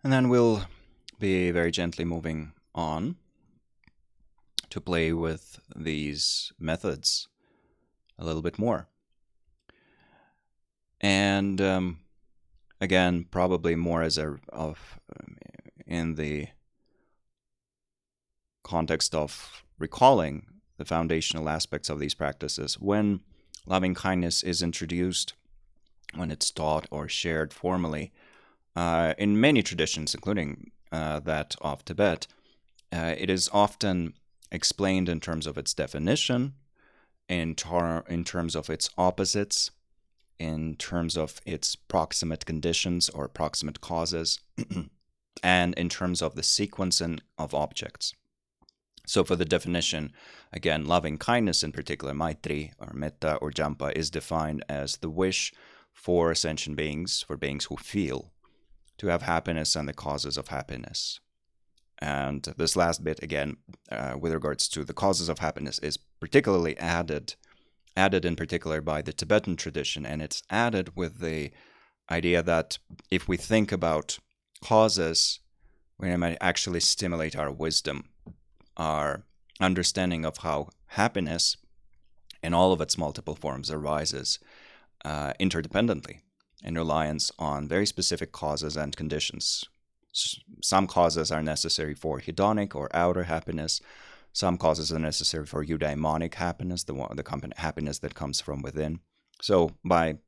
And then we'll be very gently moving on to play with these methods a little bit more. And again, probably more in the context of recalling the foundational aspects of these practices. When loving kindness is introduced, when it's taught or shared formally, in many traditions, including that of Tibet, it is often explained in terms of its definition, in terms of its opposites, in terms of its proximate conditions or proximate causes, and in terms of the sequencing of objects. So for the definition, again, loving kindness in particular, Maitri or Metta or Jampa, is defined as the wish for sentient beings, for beings who feel, to have happiness and the causes of happiness. And this last bit, again, with regards to the causes of happiness, is particularly added in particular by the Tibetan tradition, and it's added with the idea that if we think about causes, we might actually stimulate our wisdom, our understanding of how happiness in all of its multiple forms arises interdependently in reliance on very specific causes and conditions. Some causes are necessary for hedonic or outer happiness. Some causes are necessary for eudaimonic happiness, the happiness that comes from within. So by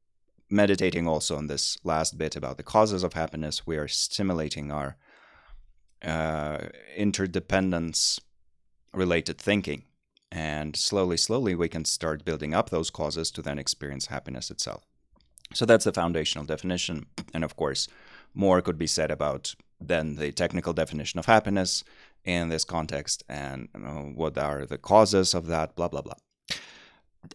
meditating also on this last bit about the causes of happiness, we are stimulating our interdependence-related thinking. And slowly, we can start building up those causes to then experience happiness itself. So that's the foundational definition. And of course, more could be said about then the technical definition of happiness in this context and what are the causes of that, blah, blah, blah.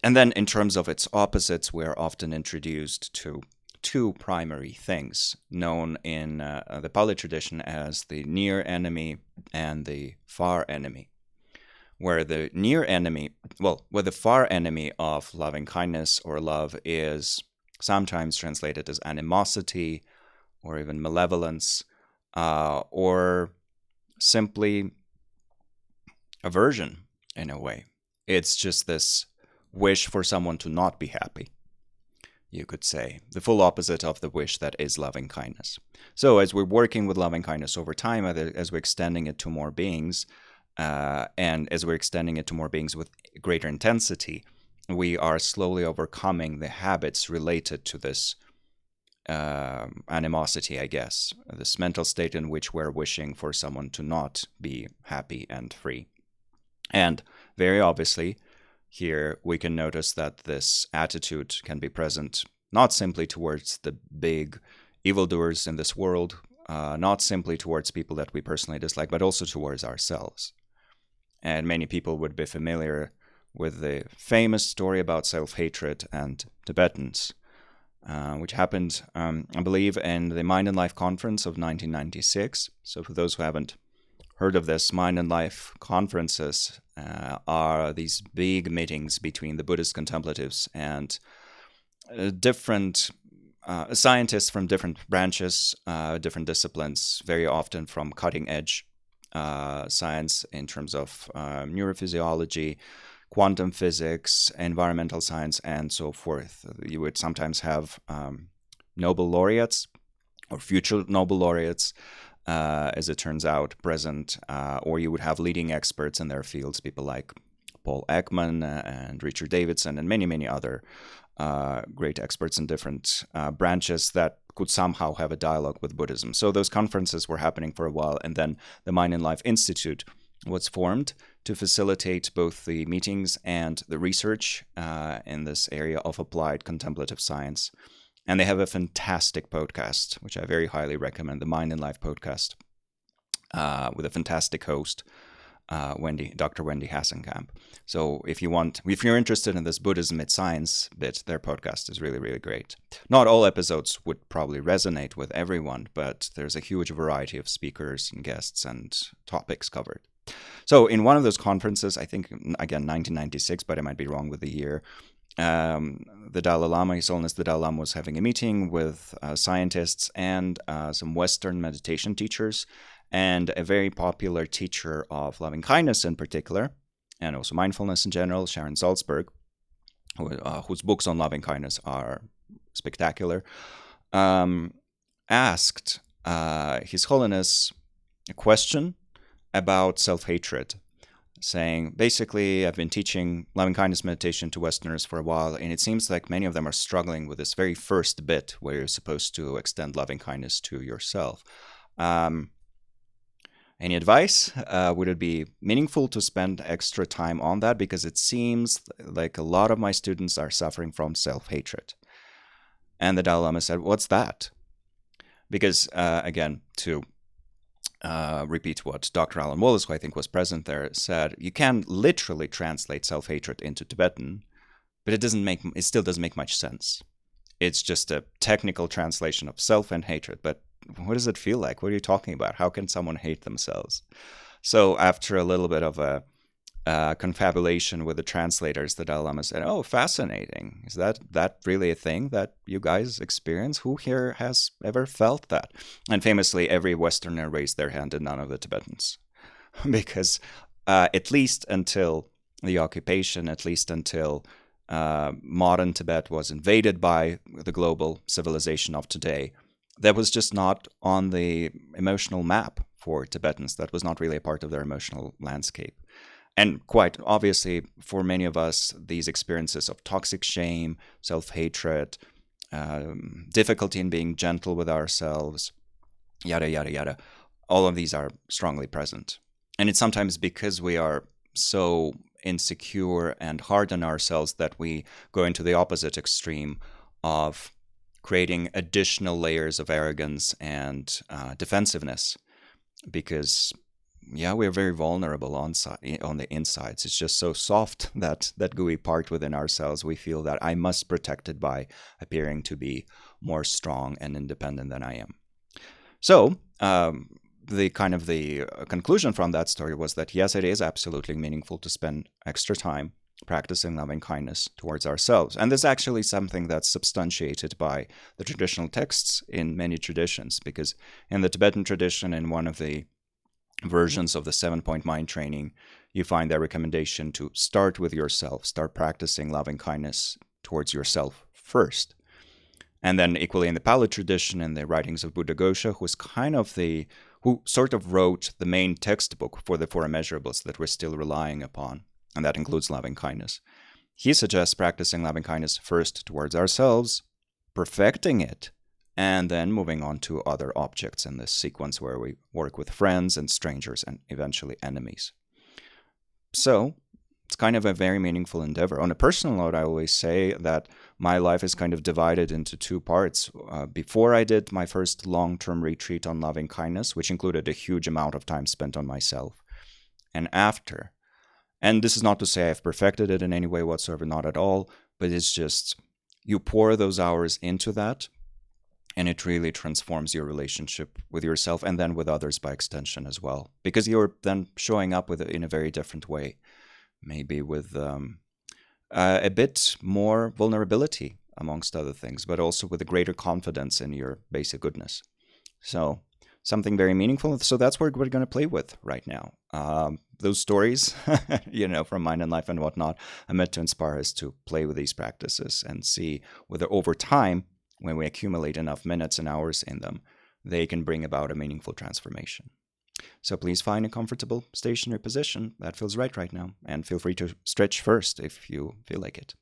And then in terms of its opposites, we're often introduced to two primary things known in the Pali tradition as the near enemy and the far enemy. Where the near enemy, where the far enemy of loving kindness or love is sometimes translated as animosity or even malevolence, or simply aversion in a way. It's just this wish for someone to not be happy, you could say, the full opposite of the wish that is loving kindness. So as we're working with loving kindness over time, as we're extending it to more beings, and as we're extending it to more beings with greater intensity, we are slowly overcoming the habits related to this animosity, I guess, this mental state in which we're wishing for someone to not be happy and free. And very obviously, here we can notice that this attitude can be present not simply towards the big evildoers in this world, not simply towards people that we personally dislike, but also towards ourselves. And many people would be familiar with the famous story about self-hatred and Tibetans, which happened, I believe, in the Mind and Life Conference of 1996. So for those who haven't heard of this, Mind and Life conferences are these big meetings between the Buddhist contemplatives and different scientists from different branches, different disciplines, very often from cutting-edge science in terms of neurophysiology, quantum physics, environmental science, and so forth. You would sometimes have Nobel laureates or future Nobel laureates, as it turns out, present, or you would have leading experts in their fields, people like Paul Ekman and Richard Davidson and many, many other great experts in different branches that could somehow have a dialogue with Buddhism. So those conferences were happening for a while, and then the Mind and Life Institute was formed to facilitate both the meetings and the research in this area of applied contemplative science. And they have a fantastic podcast, which I very highly recommend, the Mind and Life podcast, with a fantastic host, Dr. Wendy Hassenkamp. So if you're interested in this Buddhism it's science bit, their podcast is really, really great. Not all episodes would probably resonate with everyone, but there's a huge variety of speakers and guests and topics covered. So in one of those conferences, I think, again, 1996, but I might be wrong with the year, the Dalai Lama, His Holiness the Dalai Lama, was having a meeting with scientists and some Western meditation teachers, and a very popular teacher of loving kindness in particular, and also mindfulness in general, Sharon Salzberg, whose books on loving kindness are spectacular, asked His Holiness a question about self-hatred, saying, basically, I've been teaching loving kindness meditation to Westerners for a while, and it seems like many of them are struggling with this very first bit where you're supposed to extend loving kindness to yourself. Any advice? Would it be meaningful to spend extra time on that? Because it seems like a lot of my students are suffering from self-hatred. And the Dalai Lama said, what's that? Because, again, to repeat what Dr. Alan Wallace, who I think was present there, said, you can literally translate self-hatred into Tibetan, but it still doesn't make much sense. It's just a technical translation of self and hatred, but what does it feel like? What are you talking about? How can someone hate themselves? So after a little bit of a confabulation with the translators, the Dalai Lama said, oh, fascinating. Is that really a thing that you guys experience? Who here has ever felt that? And famously, every Westerner raised their hand and none of the Tibetans. Because at least until the occupation, at least until modern Tibet was invaded by the global civilization of today, that was just not on the emotional map for Tibetans. That was not really a part of their emotional landscape. And quite obviously, for many of us, these experiences of toxic shame, self-hatred, difficulty in being gentle with ourselves, yada, yada, yada, all of these are strongly present. And it's sometimes because we are so insecure and hard on ourselves that we go into the opposite extreme of creating additional layers of arrogance and defensiveness, because we're very vulnerable on the insides. It's just so soft, that gooey part within ourselves. We feel that I must protect it by appearing to be more strong and independent than I am. So the conclusion from that story was that yes, it is absolutely meaningful to spend extra time practicing loving kindness towards ourselves. And this is actually something that's substantiated by the traditional texts in many traditions, because in the Tibetan tradition, in one of the versions of the 7-point mind training, you find that recommendation to start with yourself, start practicing loving kindness towards yourself first. And then equally in the Pali tradition, in the writings of Buddhaghosa, who sort of wrote the main textbook for the Four Immeasurables that we're still relying upon, and that includes loving kindness. He suggests practicing loving kindness first towards ourselves, perfecting it, and then moving on to other objects in this sequence where we work with friends and strangers and eventually enemies. So it's kind of a very meaningful endeavor. On a personal note, I always say that my life is kind of divided into two parts. Before I did my first long-term retreat on loving kindness, which included a huge amount of time spent on myself, and after. And this is not to say I've perfected it in any way whatsoever, not at all, but it's just you pour those hours into that, and it really transforms your relationship with yourself and then with others by extension as well, because you're then showing up with it in a very different way, maybe with a bit more vulnerability amongst other things, but also with a greater confidence in your basic goodness. So something very meaningful. So that's what we're going to play with right now. Those stories, from Mind and Life and whatnot, are meant to inspire us to play with these practices and see whether over time, when we accumulate enough minutes and hours in them, they can bring about a meaningful transformation. So please find a comfortable stationary position that feels right now, and feel free to stretch first if you feel like it.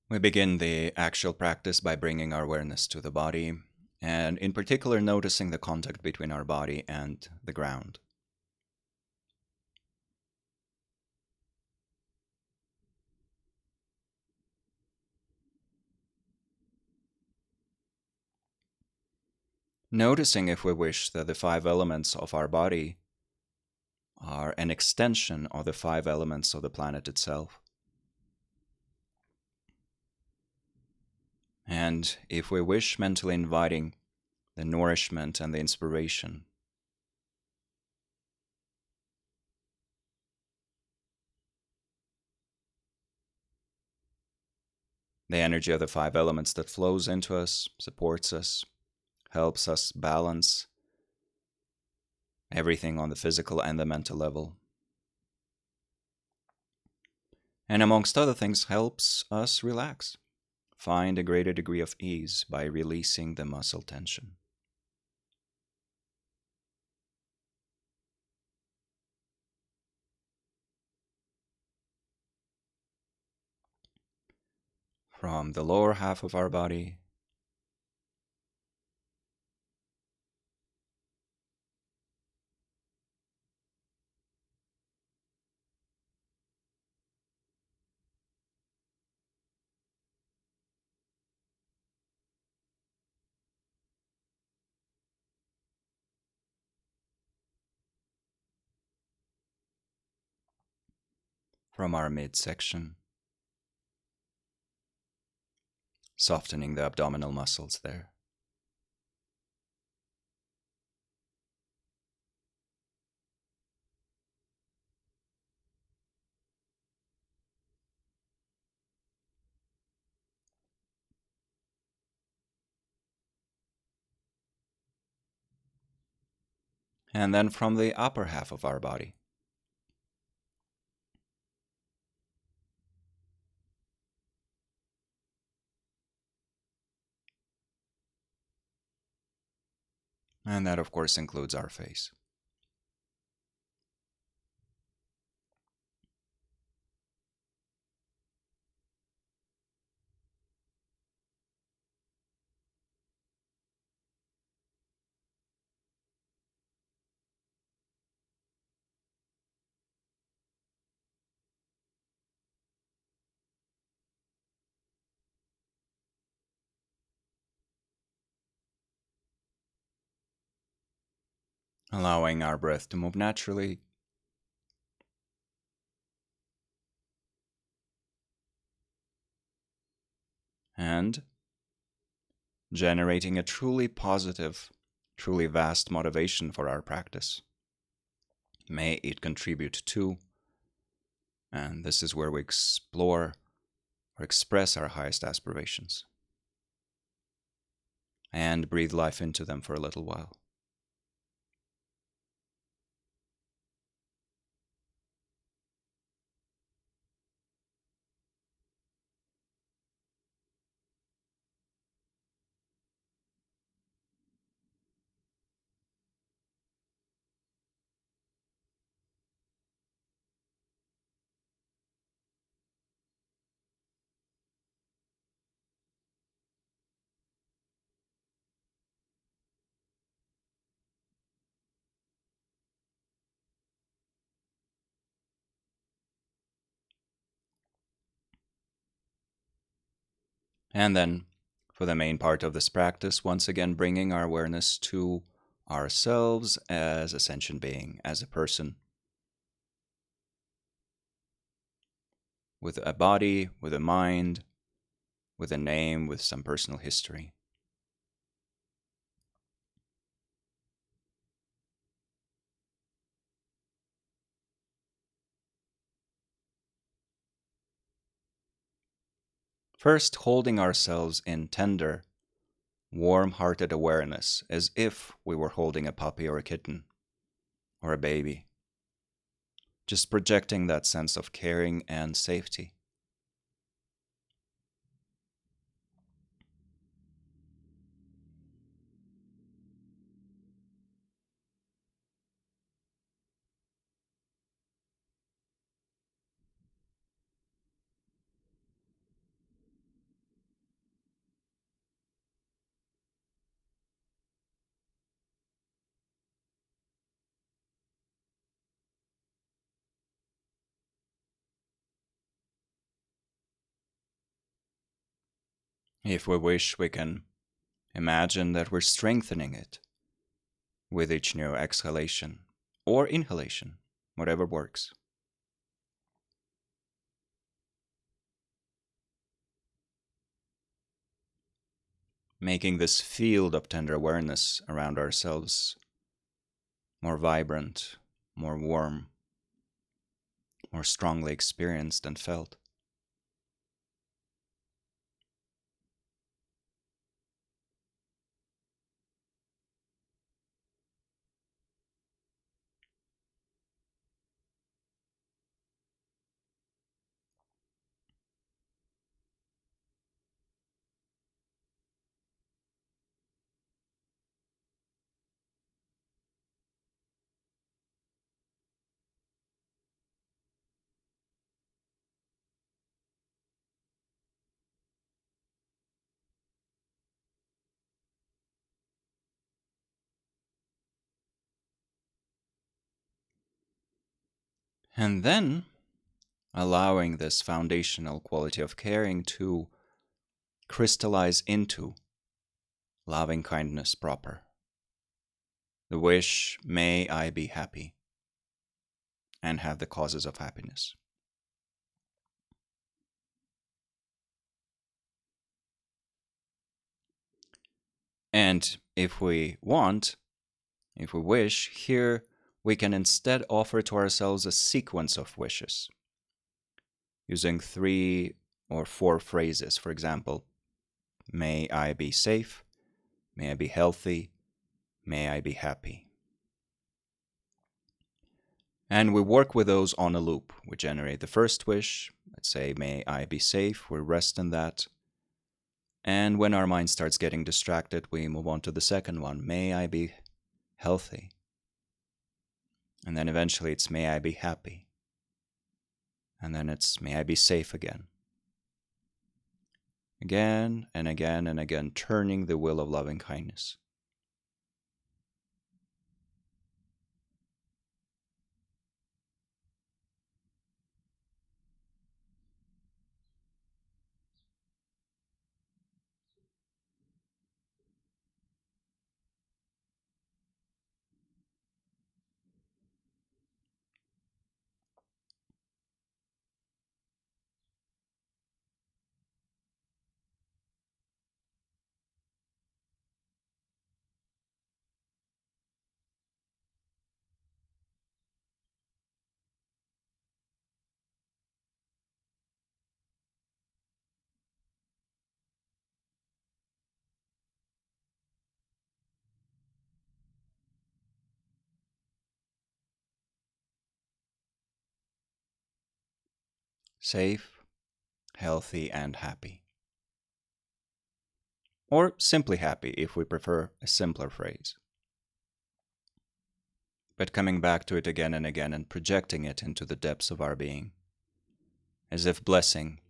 We begin the actual practice by bringing our awareness to the body, and in particular noticing the contact between our body and the ground. Noticing, if we wish, that the five elements of our body are an extension of the five elements of the planet itself. And if we wish, mentally inviting the nourishment and the inspiration. The energy of the five elements that flows into us, supports us, helps us balance everything on the physical and the mental level. And amongst other things, helps us relax, find a greater degree of ease by releasing the muscle tension. From the lower half of our body, from our midsection, softening the abdominal muscles there. And then from the upper half of our body, and that of course includes our face. Allowing our breath to move naturally, and generating a truly positive, truly vast motivation for our practice. May it contribute to, and this is where we explore or express our highest aspirations, and breathe life into them for a little while. And then, for the main part of this practice, once again bringing our awareness to ourselves as a sentient being, as a person, with a body, with a mind, with a name, with some personal history. First, holding ourselves in tender, warm-hearted awareness, as if we were holding a puppy or a kitten or a baby. Just projecting that sense of caring and safety. If we wish, we can Imagine that we're strengthening it with each new exhalation or inhalation, whatever works. Making this field of tender awareness around ourselves more vibrant, more warm, more strongly experienced and felt. And then allowing this foundational quality of caring to crystallize into loving kindness proper. The wish, may I be happy and have the causes of happiness. And if we want, if we wish, here we can instead offer to ourselves a sequence of wishes, using 3 or 4 phrases. For example, may I be safe, may I be healthy, may I be happy. And we work with those on a loop. We generate the first wish, let's say, may I be safe, we rest in that. And when our mind starts getting distracted, we move on to the second one, may I be healthy. And then eventually it's may I be happy. And then it's may I be safe again. Again and again and again, turning the wheel of loving kindness. Safe, healthy, and happy. Or simply happy if we prefer a simpler phrase. But coming back to it again and again and projecting it into the depths of our being, as if blessing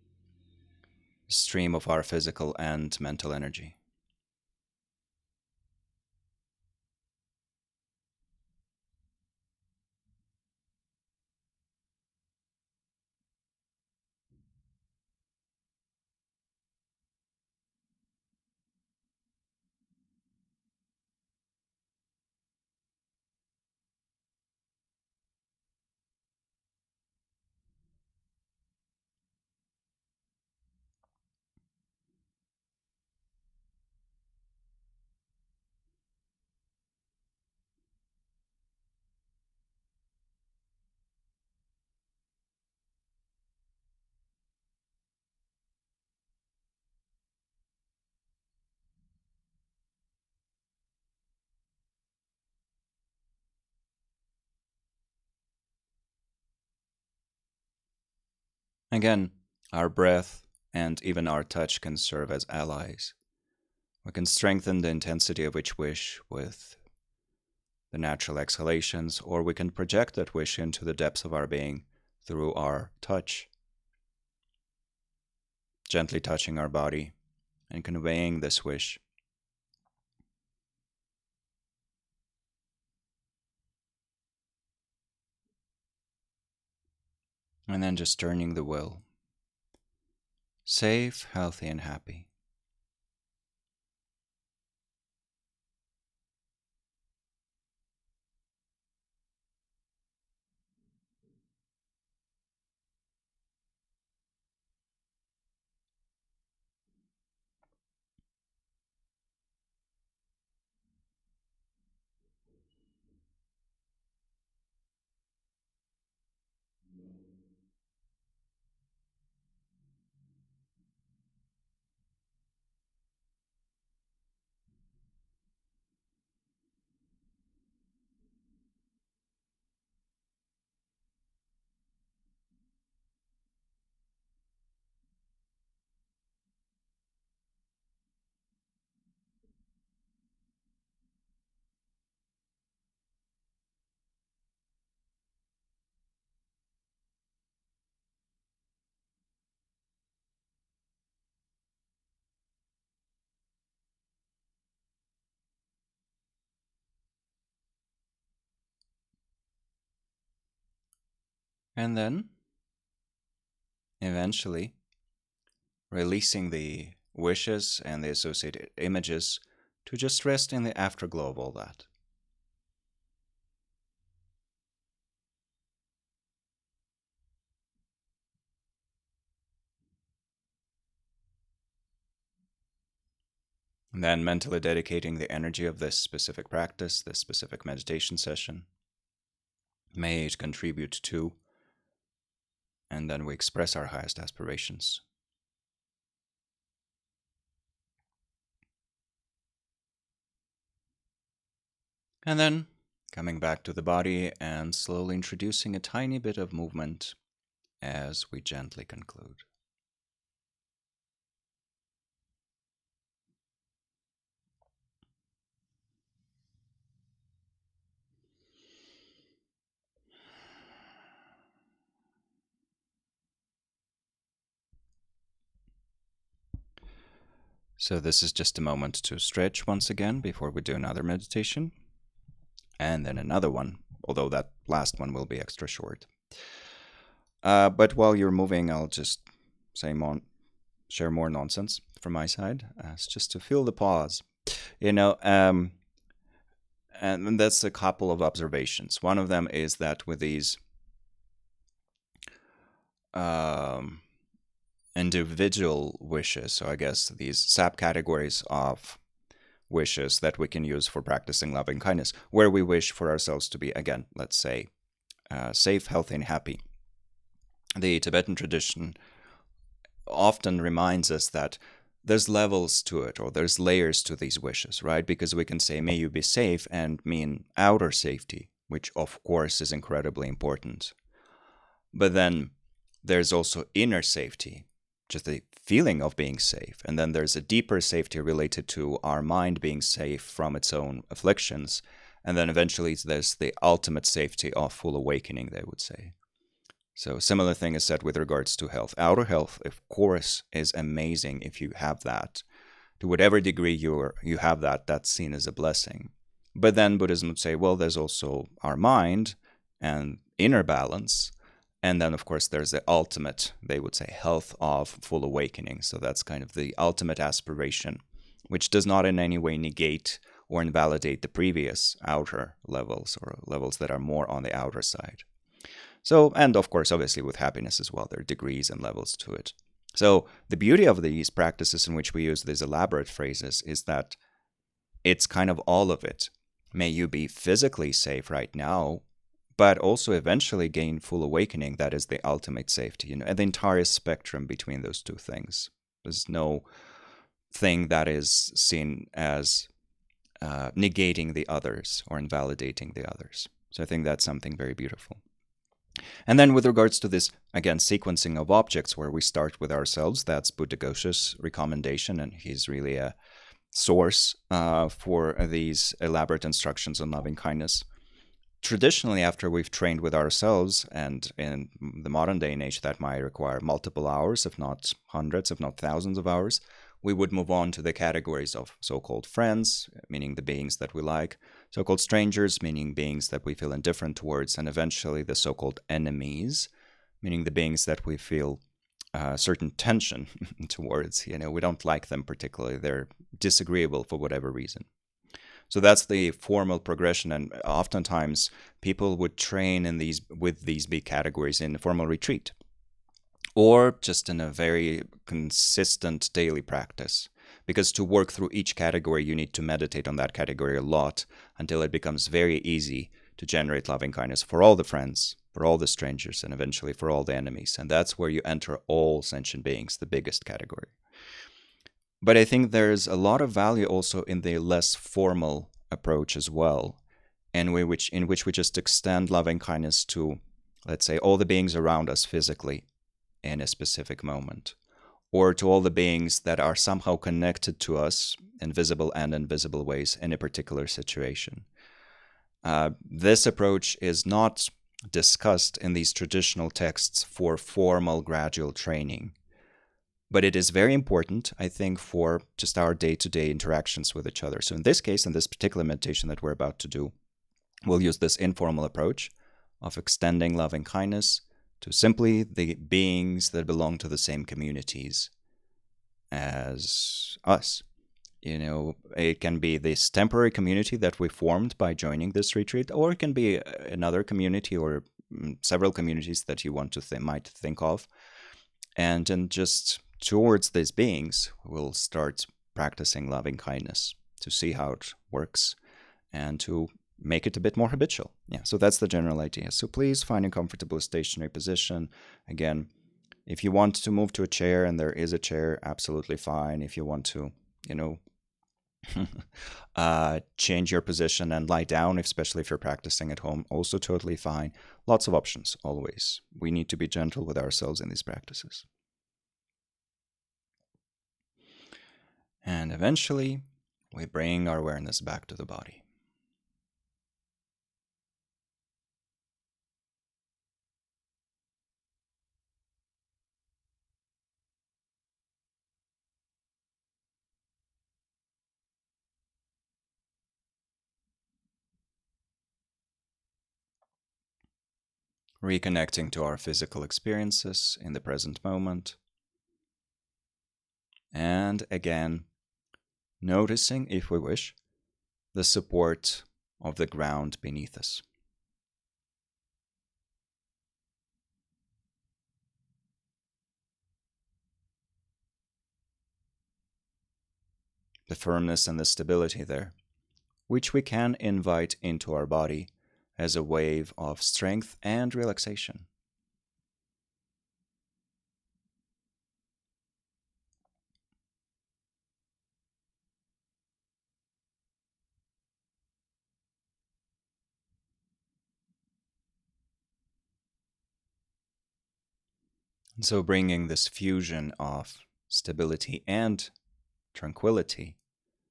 a stream of our physical and mental energy. Again, our breath and even our touch can serve as allies. We can strengthen the intensity of each wish with the natural exhalations, or we can project that wish into the depths of our being through our touch, gently touching our body and conveying this wish. And then just turning the will. Safe, healthy, and happy. And then, eventually, releasing the wishes and the associated images to just rest in the afterglow of all that. And then mentally dedicating the energy of this specific practice, this specific meditation session. May it contribute to, and then we express our highest aspirations. And then coming back to the body and slowly introducing a tiny bit of movement as we gently conclude. So this is just a moment to stretch once again before we do another meditation. And then another one, although that last one will be extra short. But while you're moving, I'll just share more nonsense from my side. It's just to feel the pause. And that's a couple of observations. One of them is that with these individual wishes, so I guess these subcategories of wishes that we can use for practicing loving kindness, where we wish for ourselves to be, again, let's say, safe, healthy, and happy. The Tibetan tradition often reminds us that there's levels to it, or there's layers to these wishes, right? Because we can say, may you be safe, and mean outer safety, which of course is incredibly important. But then there's also inner safety, just the feeling of being safe. And then there's a deeper safety related to our mind being safe from its own afflictions. And then eventually there's the ultimate safety of full awakening, they would say. So similar thing is said with regards to health. Outer health, of course, is amazing if you have that. To whatever degree you have that, that's seen as a blessing. But then Buddhism would say, well, there's also our mind and inner balance. And then, of course, there's the ultimate, they would say, health of full awakening. So that's kind of the ultimate aspiration, which does not in any way negate or invalidate the previous outer levels, or levels that are more on the outer side. So, and of course, obviously with happiness as well, there are degrees and levels to it. So the beauty of these practices in which we use these elaborate phrases is that it's kind of all of it. May you be physically safe right now, but also eventually gain full awakening. That is the ultimate safety, and the entire spectrum between those two things. There's no thing that is seen as negating the others or invalidating the others. So I think that's something very beautiful. And then with regards to this, again, sequencing of objects where we start with ourselves, that's Buddhaghosa's recommendation, and he's really a source for these elaborate instructions on loving kindness. Traditionally, after we've trained with ourselves, and in the modern day and age that might require multiple hours, if not hundreds, if not thousands of hours, we would move on to the categories of so-called friends, meaning the beings that we like, so-called strangers, meaning beings that we feel indifferent towards, and eventually the so-called enemies, meaning the beings that we feel certain tension towards. We don't like them particularly. They're disagreeable for whatever reason. So that's the formal progression, and oftentimes people would train with these big categories in a formal retreat, or just in a very consistent daily practice. Because to work through each category, you need to meditate on that category a lot until it becomes very easy to generate loving kindness for all the friends, for all the strangers, and eventually for all the enemies. And that's where you enter all sentient beings, the biggest category. But I think there's a lot of value also in the less formal approach as well, in which we just extend loving kindness to, let's say, all the beings around us physically in a specific moment, or to all the beings that are somehow connected to us in visible and invisible ways in a particular situation. This approach is not discussed in these traditional texts for formal gradual training. But it is very important, I think, for just our day-to-day interactions with each other. So in this case, in this particular meditation that we're about to do, we'll use this informal approach of extending loving kindness to simply the beings that belong to the same communities as us. It can be this temporary community that we formed by joining this retreat, or it can be another community or several communities that you want to might think of. And then just towards these beings, we'll start practicing loving kindness to see how it works and to make it a bit more habitual. Yeah, so that's the general idea. So please find a comfortable stationary position. Again, if you want to move to a chair and there is a chair, absolutely fine. If you want to, change your position and lie down, especially if you're practicing at home, also totally fine. Lots of options, always. We need to be gentle with ourselves in these practices. And eventually, we bring our awareness back to the body. Reconnecting to our physical experiences in the present moment. And again, noticing, if we wish, the support of the ground beneath us. The firmness and the stability there, which we can invite into our body as a wave of strength and relaxation. And so bringing this fusion of stability and tranquility,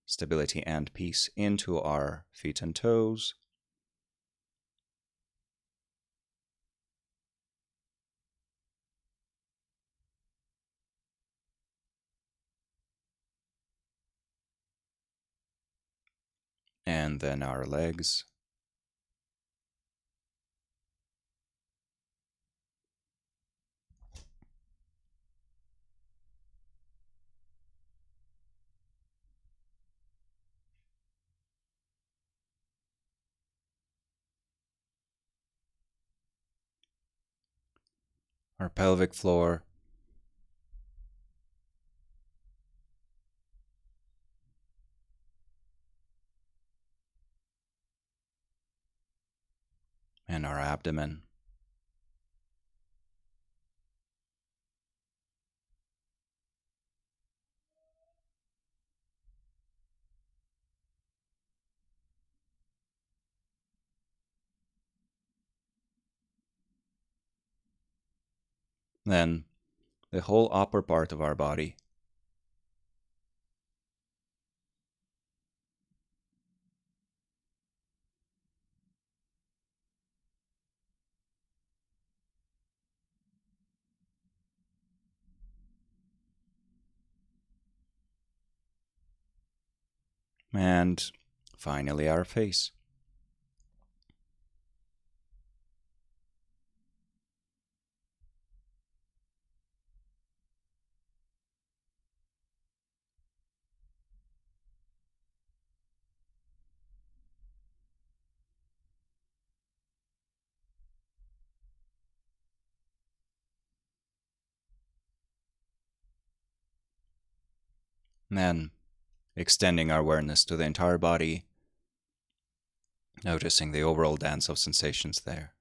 stability and peace into our feet and toes. And then our legs. Our pelvic floor. And our abdomen. Then the whole upper part of our body. And finally our face. Then extending our awareness to the entire body, noticing the overall dance of sensations there.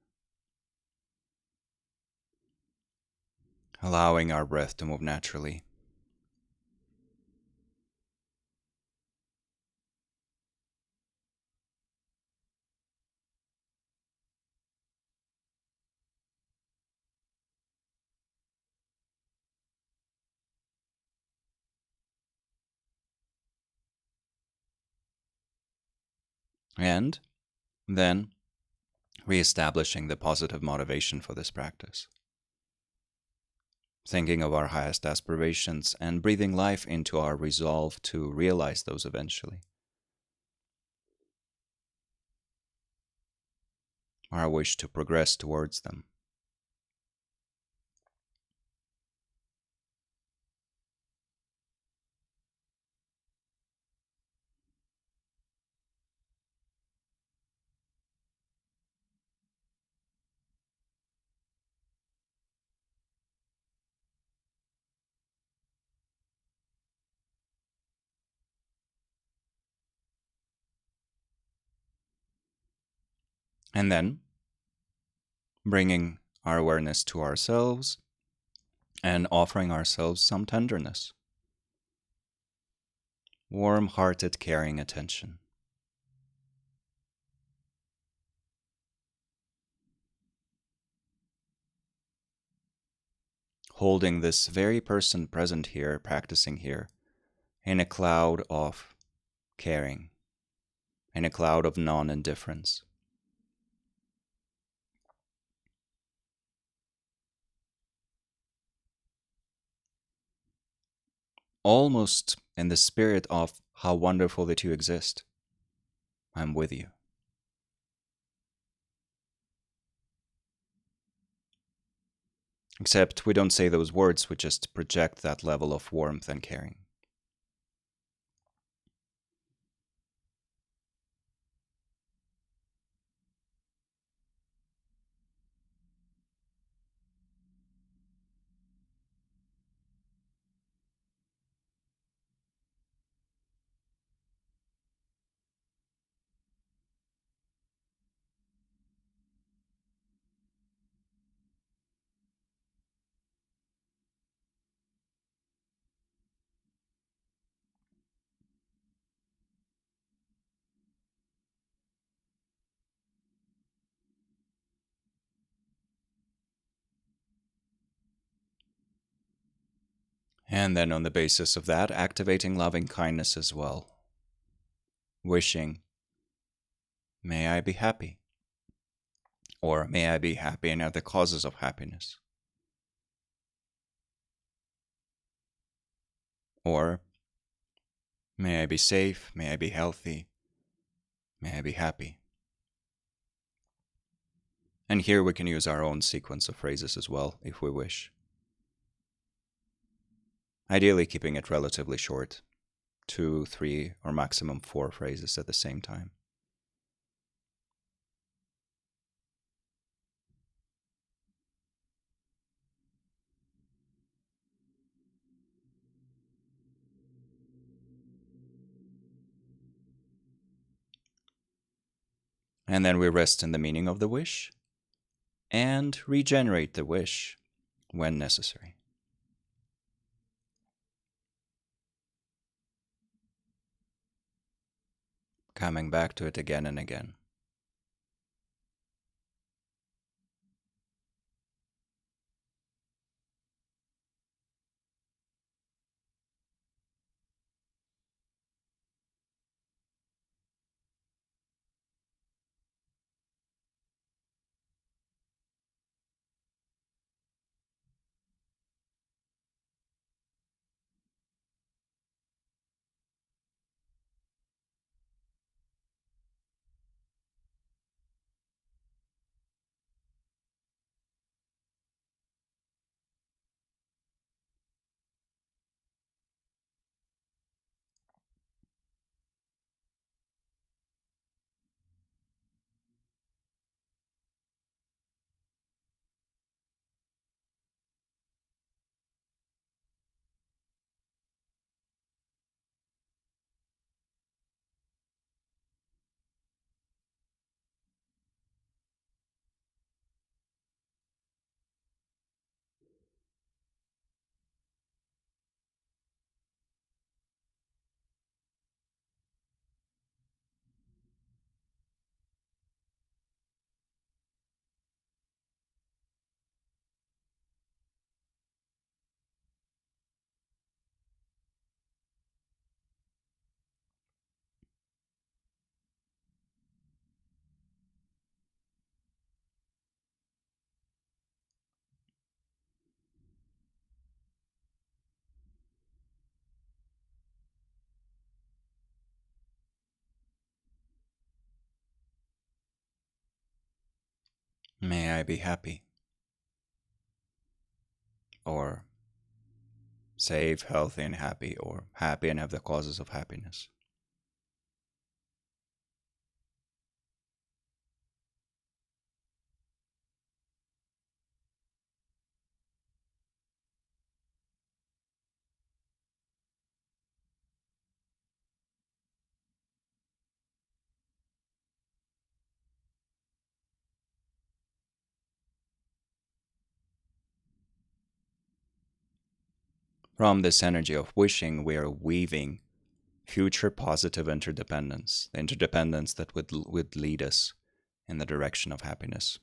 Allowing our breath to move naturally. And then reestablishing the positive motivation for this practice. Thinking of our highest aspirations and breathing life into our resolve to realize those eventually. Our wish to progress towards them. And then bringing our awareness to ourselves and offering ourselves some tenderness, warm hearted, caring attention. Holding this very person present here, practicing here, in a cloud of caring, in a cloud of non indifference. Almost in the spirit of how wonderful that you exist. I'm with you. Except we don't say those words, we just project that level of warmth and caring. And then, on the basis of that, activating loving kindness as well. Wishing, may I be happy. Or may I be happy and have the causes of happiness. Or may I be safe, may I be healthy, may I be happy. And here we can use our own sequence of phrases as well, if we wish. Ideally, keeping it relatively short, 2, 3, or maximum 4 phrases at the same time. And then we rest in the meaning of the wish and regenerate the wish when necessary. Coming back to it again and again. May I be happy. Or safe, healthy, and happy. Or happy and have the causes of happiness. From this energy of wishing, we are weaving future positive interdependence, the interdependence that would lead us in the direction of happiness.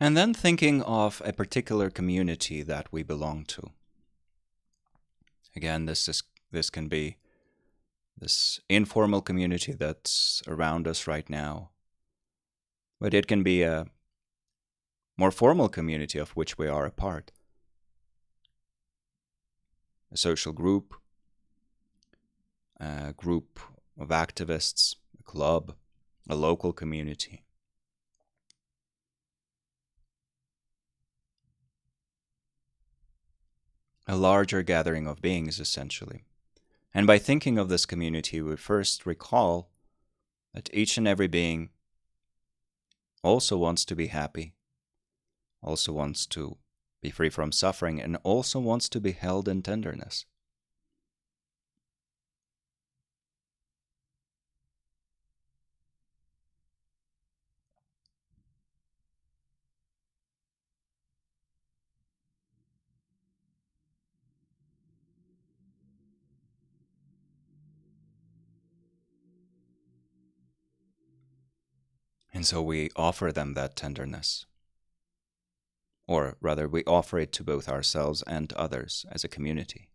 And then thinking of a particular community that we belong to. Again, this can be this informal community that's around us right now, but it can be a more formal community of which we are a part. A social group, a group of activists, a club, a local community. A larger gathering of beings, essentially. And by thinking of this community, we first recall that each and every being also wants to be happy, also wants to be free from suffering, and also wants to be held in tenderness. And so we offer them that tenderness. Or rather, we offer it to both ourselves and others as a community.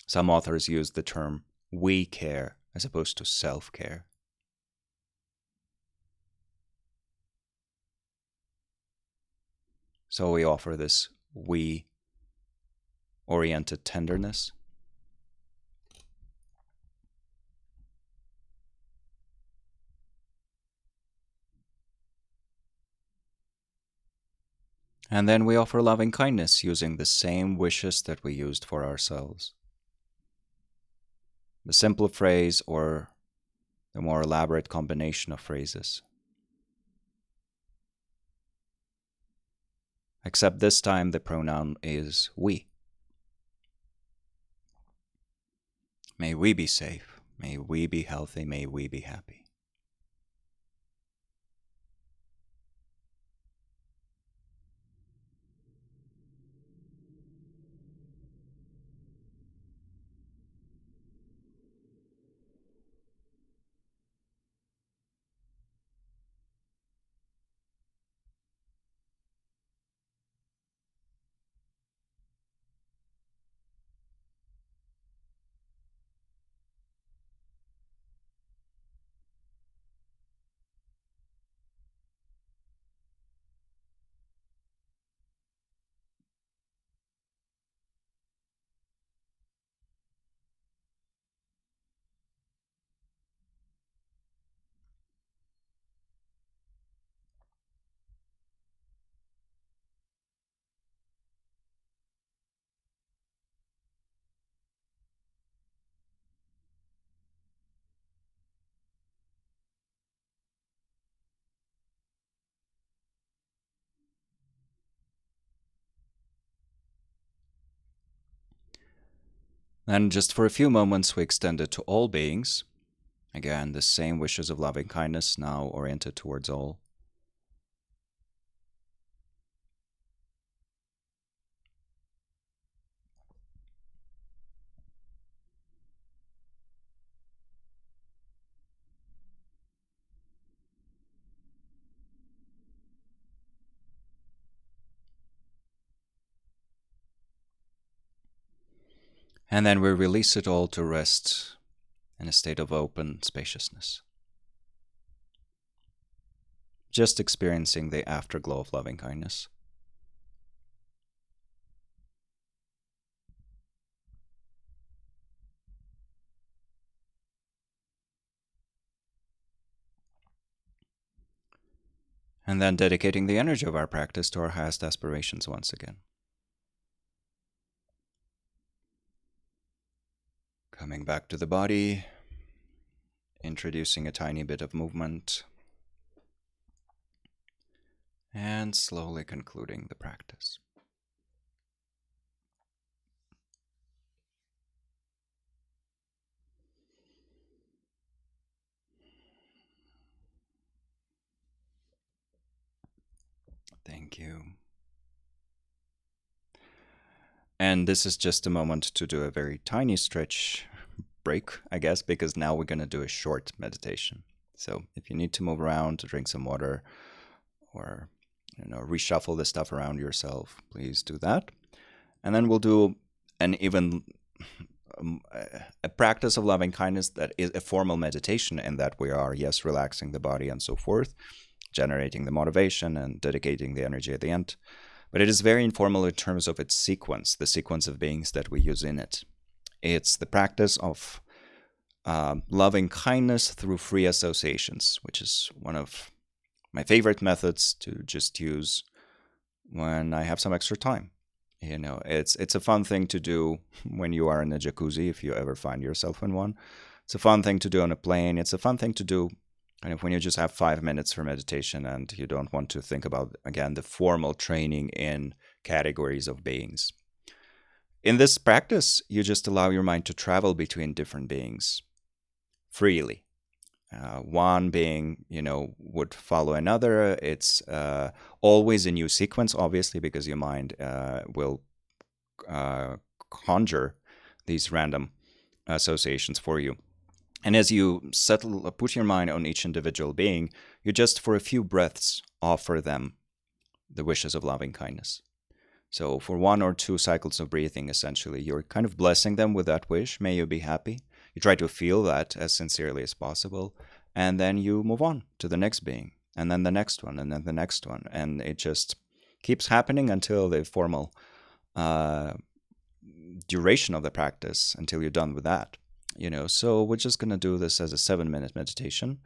Some authors use the term we care as opposed to self-care. So we offer this we-oriented tenderness. And then we offer loving kindness using the same wishes that we used for ourselves. The simple phrase or the more elaborate combination of phrases. Except this time the pronoun is we. May we be safe. May we be healthy. May we be happy. And just for a few moments, we extend it to all beings. Again, the same wishes of loving kindness now oriented towards all. And then we release it all to rest in a state of open spaciousness. Just experiencing the afterglow of loving kindness. And then dedicating the energy of our practice to our highest aspirations once again. Coming back to the body, introducing a tiny bit of movement, and slowly concluding the practice. Thank you. And this is just a moment to do a very tiny stretch break, I guess, because now we're going to do a short meditation. So if you need to move around, to drink some water, or reshuffle the stuff around yourself, please do that. And then we'll do an even a practice of loving kindness that is a formal meditation, in that we are, yes, relaxing the body and so forth, generating the motivation and dedicating the energy at the end. But it is very informal in terms of its sequence, the sequence of beings that we use in it. It's the practice of loving kindness through free associations, which is one of my favorite methods to just use when I have some extra time. It's a fun thing to do when you are in a jacuzzi, if you ever find yourself in one. It's a fun thing to do on a plane. It's a fun thing to do kind of when you just have 5 minutes for meditation and you don't want to think about, again, the formal training in categories of beings. In this practice, you just allow your mind to travel between different beings freely. One being, would follow another. It's always a new sequence, obviously, because your mind will conjure these random associations for you. And as you put your mind on each individual being, you just, for a few breaths, offer them the wishes of loving kindness. So for 1 or 2 cycles of breathing, essentially, you're kind of blessing them with that wish. May you be happy. You try to feel that as sincerely as possible. And then you move on to the next being, and then the next one, and then the next one. And it just keeps happening until the formal duration of the practice, until you're done with that. So we're just going to do this as a 7-minute meditation,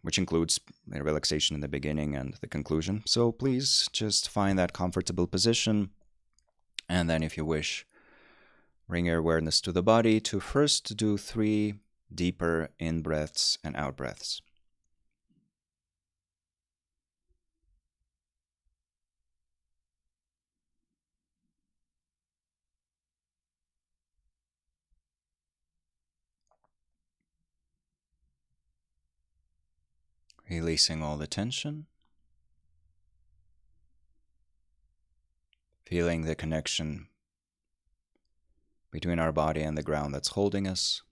which includes relaxation in the beginning and the conclusion. So please just find that comfortable position. And then if you wish, bring your awareness to the body to first do 3 deeper in-breaths and out-breaths. Releasing all the tension. Feeling the connection between our body and the ground that's holding us.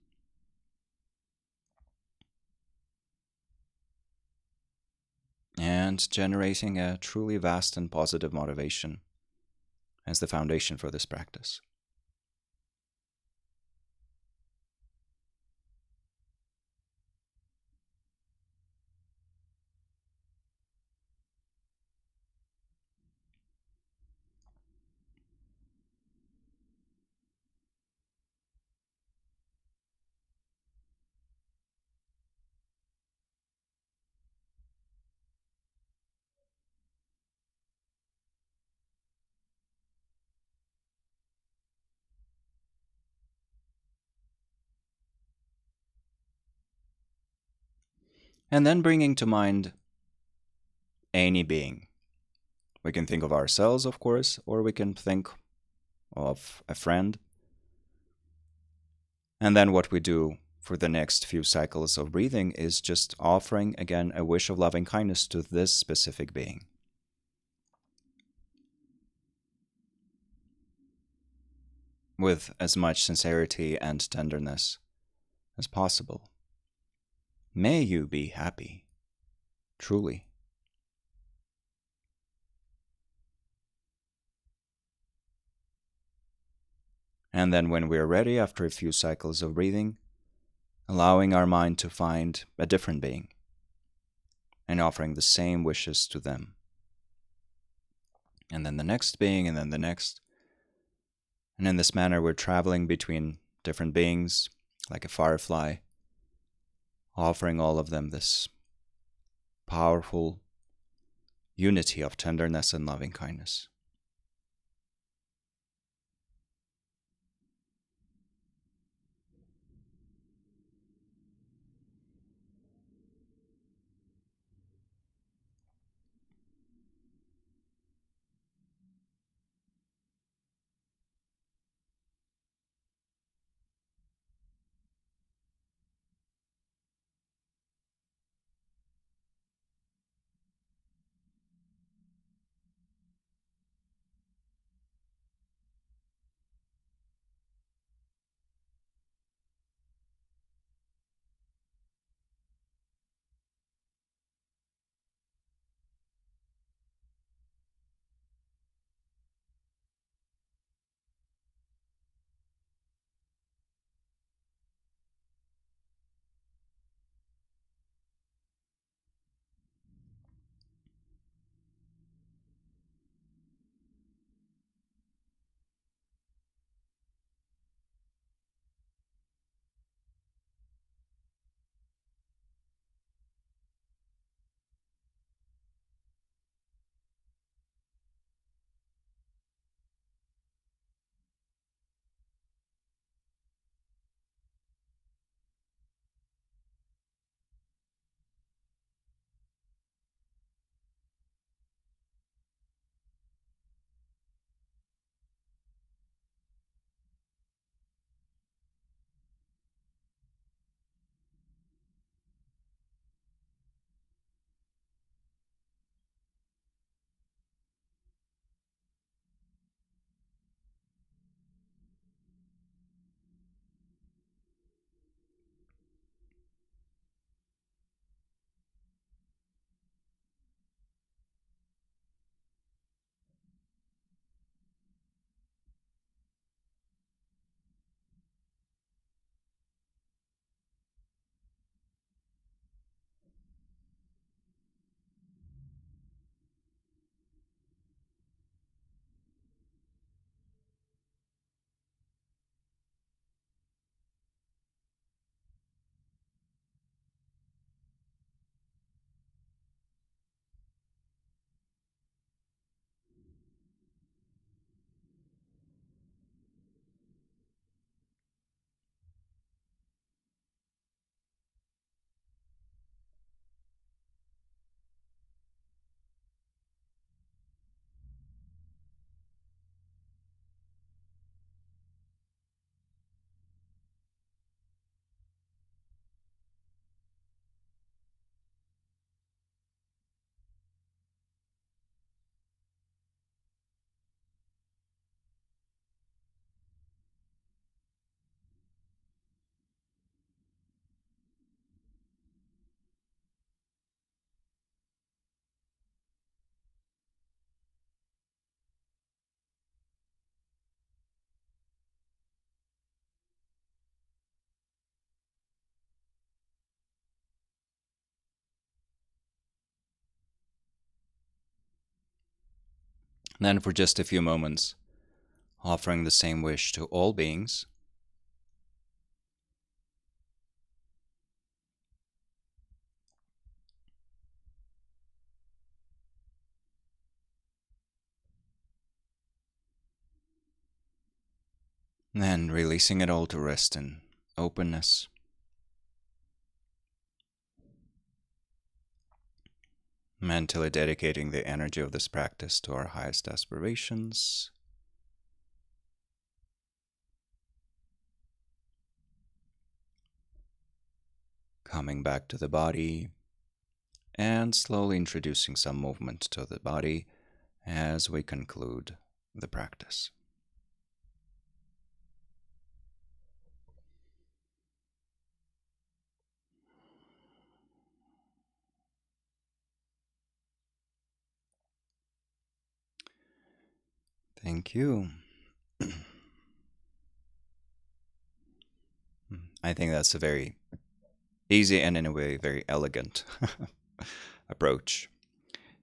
And generating a truly vast and positive motivation as the foundation for this practice. And then bringing to mind any being. We can think of ourselves, of course, or we can think of a friend, And then what we do for the next few cycles of breathing is just offering again a wish of loving kindness to this specific being. With as much sincerity and tenderness as possible. May you be happy, truly. And then when we're ready, after a few cycles of breathing, allowing our mind to find a different being and offering the same wishes to them. And then the next being, and then the next. And in this manner, we're traveling between different beings, like a firefly, offering all of them this powerful unity of tenderness and loving kindness. Then for just a few moments, offering the same wish to all beings. Then releasing it all to rest in openness. Mentally dedicating the energy of this practice to our highest aspirations. coming back to the body and slowly introducing some movement to the body as we conclude the practice. Thank you. I think that's a very easy and, in a way, very elegant approach.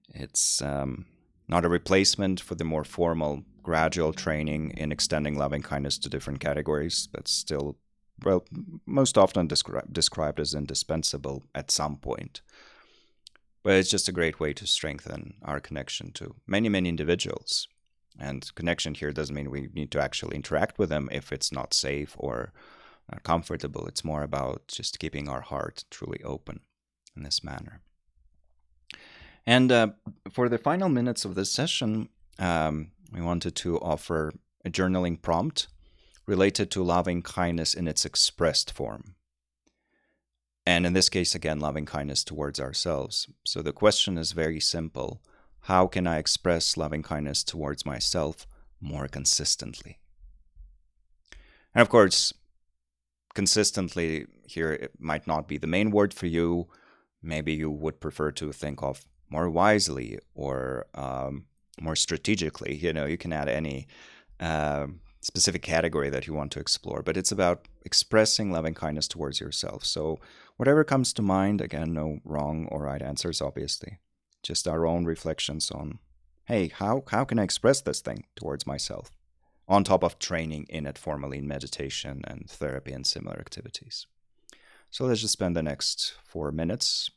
It's not a replacement for the more formal, gradual training in extending loving kindness to different categories. That's still, well, most often described as indispensable at some point. But it's just a great way to strengthen our connection to many, many individuals. And connection here doesn't mean we need to actually interact with them if it's not safe or not comfortable. It's more about just keeping our heart truly open in this manner. And for the final minutes of this session, we wanted to offer a journaling prompt related to loving kindness in its expressed form. And in this case, again, loving kindness towards ourselves. So the question is very simple. How can I express loving kindness towards myself more consistently? And of course, consistently here, it might not be the main word for you. Maybe you would prefer to think of more wisely or more strategically. You can add any specific category that you want to explore, but it's about expressing loving kindness towards yourself. So whatever comes to mind, again, no wrong or right answers, obviously, just our own reflections on, hey, how can I express this thing towards myself, on top of training in it formally in meditation and therapy and similar activities. So let's just spend the next 4 minutes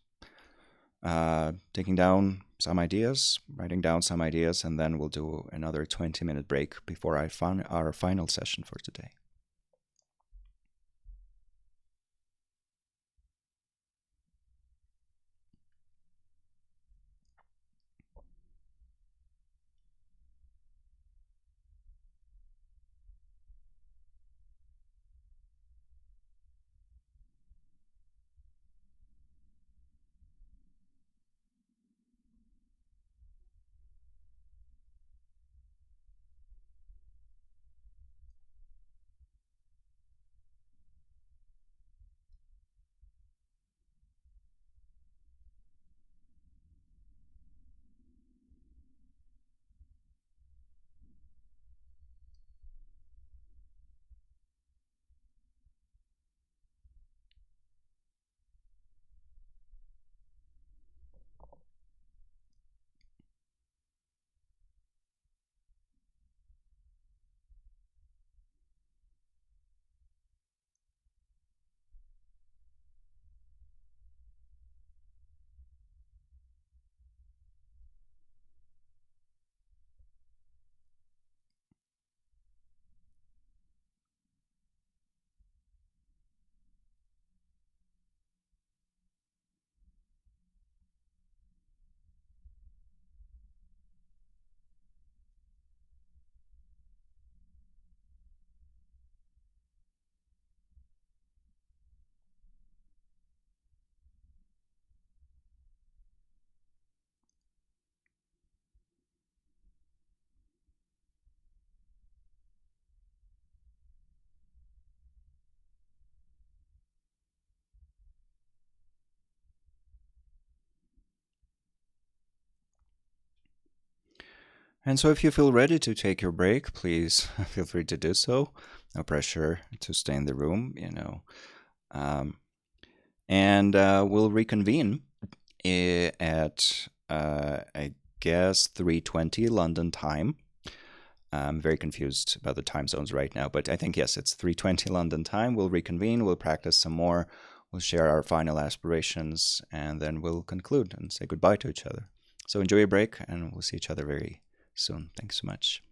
taking down some ideas, writing down some ideas, and then we'll do another 20-minute break before our final session for today. And so if you feel ready to take your break, please feel free to do so. No pressure to stay in the room, And we'll reconvene at, I guess, 3:20 London time. I'm very confused about the time zones right now, but I think, yes, it's 3:20 London time. We'll reconvene, we'll practice some more, we'll share our final aspirations, and then we'll conclude and say goodbye to each other. So enjoy your break, and we'll see each other very soon. Thanks so much.